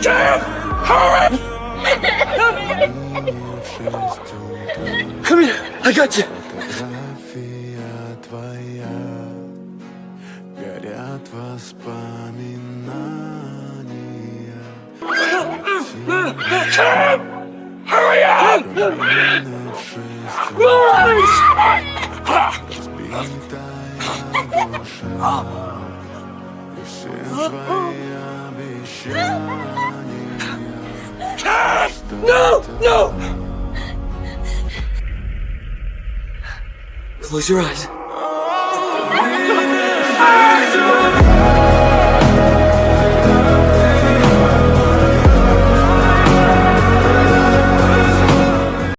Cam! Hurry! Come here, I got you. Фотография твоя, горят воспоминания. Cam! Hurry up! Разбитая душа, и все твои обещания. Cam! No! No! Close your eyes.